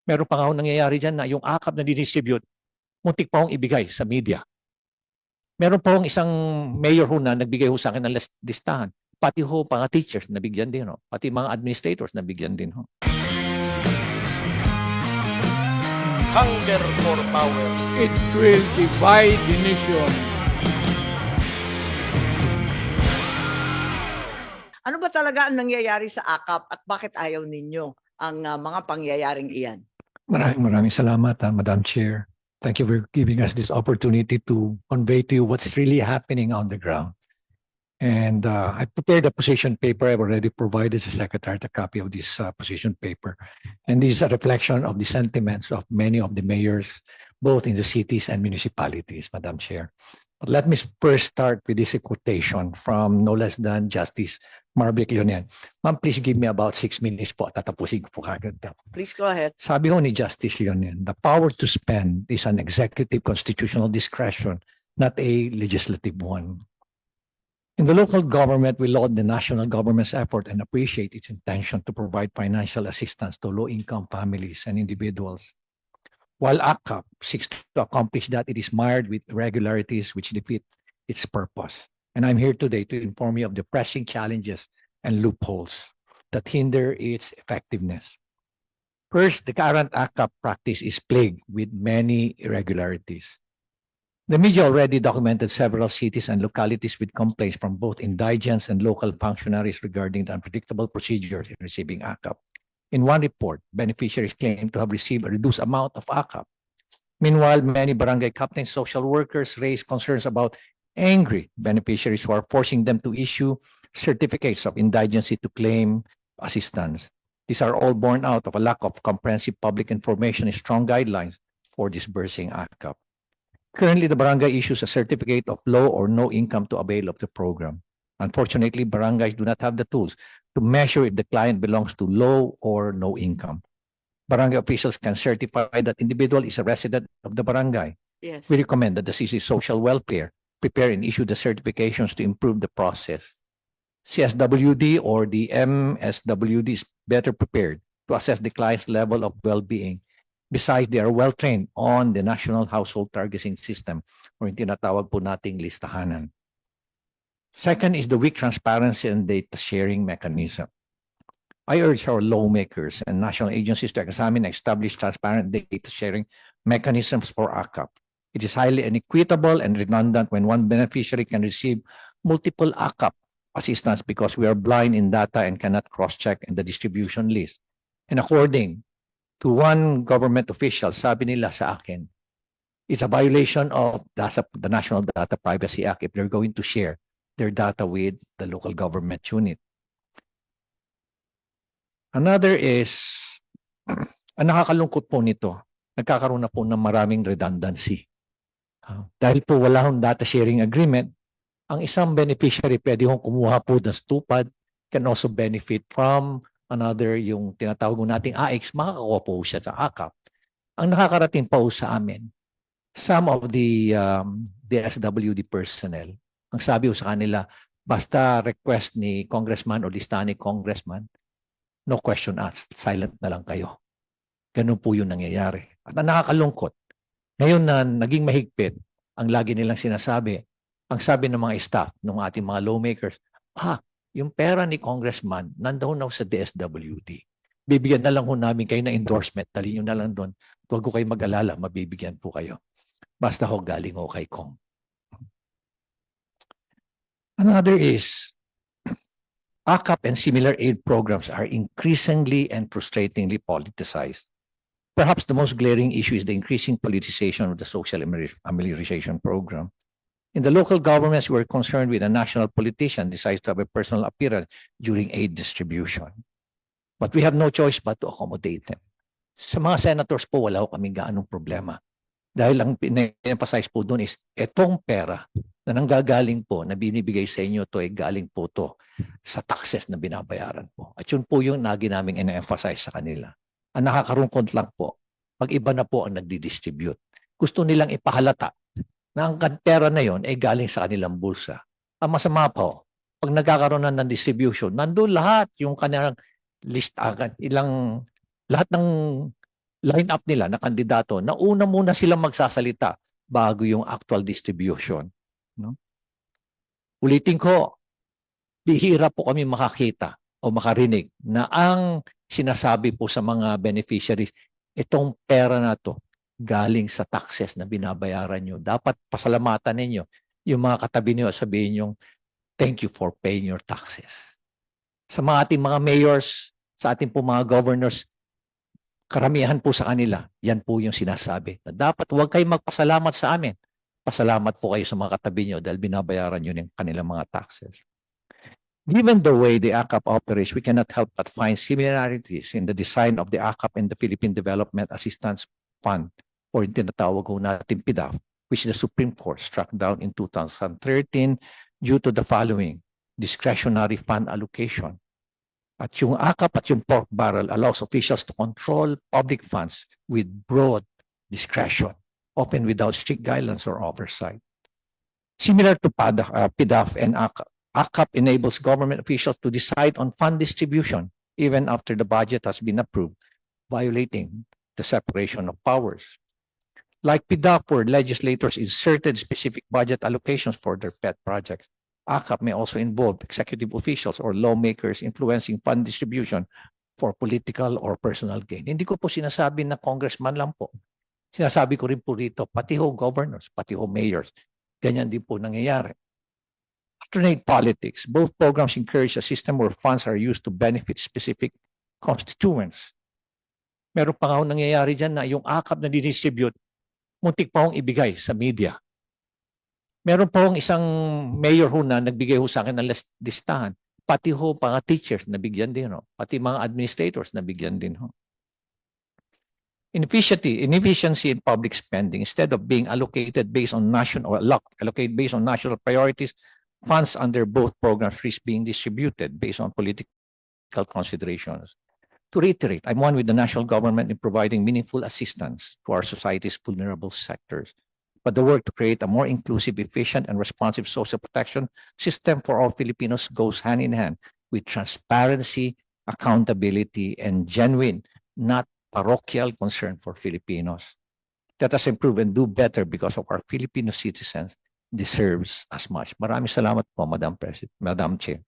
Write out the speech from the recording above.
Meron pa nga nangyayari dyan na yung akap na didistribute, muntik pa akong ibigay sa media. Meron pa akong isang mayor ho na nagbigay ho sa akin ng listahan. Pati ho, mga teachers, nabigyan din ho. Pati mga administrators, nabigyan din ho. Hunger for power. It will divide the nation. Ano ba talaga ang nangyayari sa AKAP at bakit ayaw ninyo ang mga pangyayaring iyan? Maraming salamat, Madam Chair. Thank you for giving us this opportunity to convey to you what's really happening on the ground. And I prepared a position paper. I've already provided the Secretary a copy of this position paper. And this is a reflection of the sentiments of many of the mayors, both in the cities and municipalities, Madam Chair. But let me first start with this quotation from no less than Justice Marvick Leonen. Ma'am, please give me about 6 minutes po. Tatapusin ko po kagad. Please go ahead. Sabi ho ni Justice Leonen, the power to spend is an executive constitutional discretion, not a legislative one. In the local government, we laud the national government's effort and appreciate its intention to provide financial assistance to low-income families and individuals. While AKAP seeks to accomplish that, it is mired with irregularities which defeat its purpose. And I'm here today to inform you of the pressing challenges and loopholes that hinder its effectiveness. First, the current AKAP practice is plagued with many irregularities. The media already documented several cities and localities with complaints from both indigents and local functionaries regarding the unpredictable procedures in receiving AKAP. In one report, beneficiaries claim to have received a reduced amount of AKAP. Meanwhile, many barangay captains, social workers raise concerns about angry beneficiaries who are forcing them to issue certificates of indigency to claim assistance. These are all born out of a lack of comprehensive public information and strong guidelines for disbursing AKAP. Currently, the barangay issues a certificate of low or no income to avail of the program. Unfortunately, barangays do not have the tools to measure if the client belongs to low or no income. Barangay officials can certify that individual is a resident of the barangay. Yes. We recommend that the CC Social Welfare prepare and issue the certifications to improve the process. CSWD or the MSWD is better prepared to assess the client's level of well-being. Besides, they are well-trained on the National Household Targeting System or yung tinatawag po nating listahanan. Second is the weak transparency and data sharing mechanism. I urge our lawmakers and national agencies to examine and establish transparent data sharing mechanisms for AKAP. It is highly inequitable and redundant when one beneficiary can receive multiple AKAP assistance because we are blind in data and cannot cross-check in the distribution list. And according to one government official, sabi nila sa akin, it's a violation of the National Data Privacy Act if they're going to share their data with the local government unit. Another is, ang nakakalungkot po nito, nagkakaroon na po ng maraming redundancy. Dahil po wala hong data sharing agreement, ang isang beneficiary pwede hong kumuha po ng stupad, can also benefit from another, yung tinatawag nating AX, makakakuha po siya sa AKAP. Ang nakakarating po sa amin, some of the DSWD personnel, ang sabi ko sa kanila, basta request ni congressman o lista ni congressman, no question asked, silent na lang kayo. Ganun po yung nangyayari. At ang nakakalungkot, ngayon na naging mahigpit, ang lagi nilang sinasabi, ang sabi ng mga staff, ng ating mga lawmakers, yung pera ni congressman, nandoon na sa DSWD. Bibigyan na lang ho namin kayo ng endorsement, dali nyo na lang doon. Huwag ko kayo mag-alala, mabibigyan po kayo. Basta ho galing ho kay Kong. Another is, AKAP and similar aid programs are increasingly and frustratingly politicized. Perhaps the most glaring issue is the increasing politicization of the social amelioration program. In the local governments, we are concerned with a national politician decides to have a personal appearance during aid distribution. But we have no choice but to accommodate them. Sa mga senators po, wala ko kaming gaanong problema. Dahil ang pina-emphasize po doon is, etong pera na nanggagaling po, na binibigay sa inyo to, ay galing po to sa taxes na binabayaran po. At yun po yung lagi naming ina-emphasize sa kanila. Ang nakakarungkot lang po, pag iba na po ang nagdi-distribute. Gusto nilang ipahalata na ang pera na yon ay galing sa kanilang bulsa. Ang masama po, pag nagkakaroon na ng distribution, nandun lahat yung kanilang list agad, lahat line up nila na kandidato na una muna silang magsasalita bago yung actual distribution. No? Ulitin ko, bihira po kami makakita o makarinig na ang sinasabi po sa mga beneficiaries, itong pera na to galing sa taxes na binabayaran nyo. Dapat pasalamatan ninyo yung mga katabi nyo, sabihin nyo, thank you for paying your taxes. Sa mga ating mga mayors, sa ating po mga governors, karamihan po sa kanila, yan po yung sinasabi. Na dapat huwag kayong magpasalamat sa amin. Pasalamat po kayo sa mga katabi nyo dahil binabayaran nyo ng kanilang mga taxes. Given the way the AKAP operates, we cannot help but find similarities in the design of the AKAP and the Philippine Development Assistance Fund, or yung tinatawag ko natin PDAF, which the Supreme Court struck down in 2013 due to the following: discretionary fund allocation. At yung AKAP at yung pork barrel allows officials to control public funds with broad discretion, often without strict guidelines or oversight. Similar to PDAF and AKAP, AKAP enables government officials to decide on fund distribution even after the budget has been approved, violating the separation of powers. Like PDAF, where legislators inserted specific budget allocations for their pet projects, AKAP may also involve executive officials or lawmakers influencing fund distribution for political or personal gain. Hindi ko po sinasabi na congressman lang po. Sinasabi ko rin po rito, pati ho governors, pati ho mayors. Ganyan din po nangyayari. Alternate politics. Both programs encourage a system where funds are used to benefit specific constituents. Meron pa nga ho nangyayari dyan na yung AKAP na didistribute, muntik pa hong ibigay sa media. Meron pa hong isang mayor ho na nagbigay ho sa akin ng listahan. Pati ho mga teachers nabigyan din ho. Pati mga administrators nabigyan din ho. Inefficiency in public spending, instead of being allocated based on national priorities, funds under both programs risk being distributed based on political considerations. To reiterate, I'm one with the national government in providing meaningful assistance to our society's vulnerable sectors. But the work to create a more inclusive, efficient, and responsive social protection system for all Filipinos goes hand in hand with transparency, accountability, and genuine, not parochial concern for Filipinos. Let us improve and do better because of our Filipino citizens deserves as much. Maraming salamat po, Madam President, Madam Chair.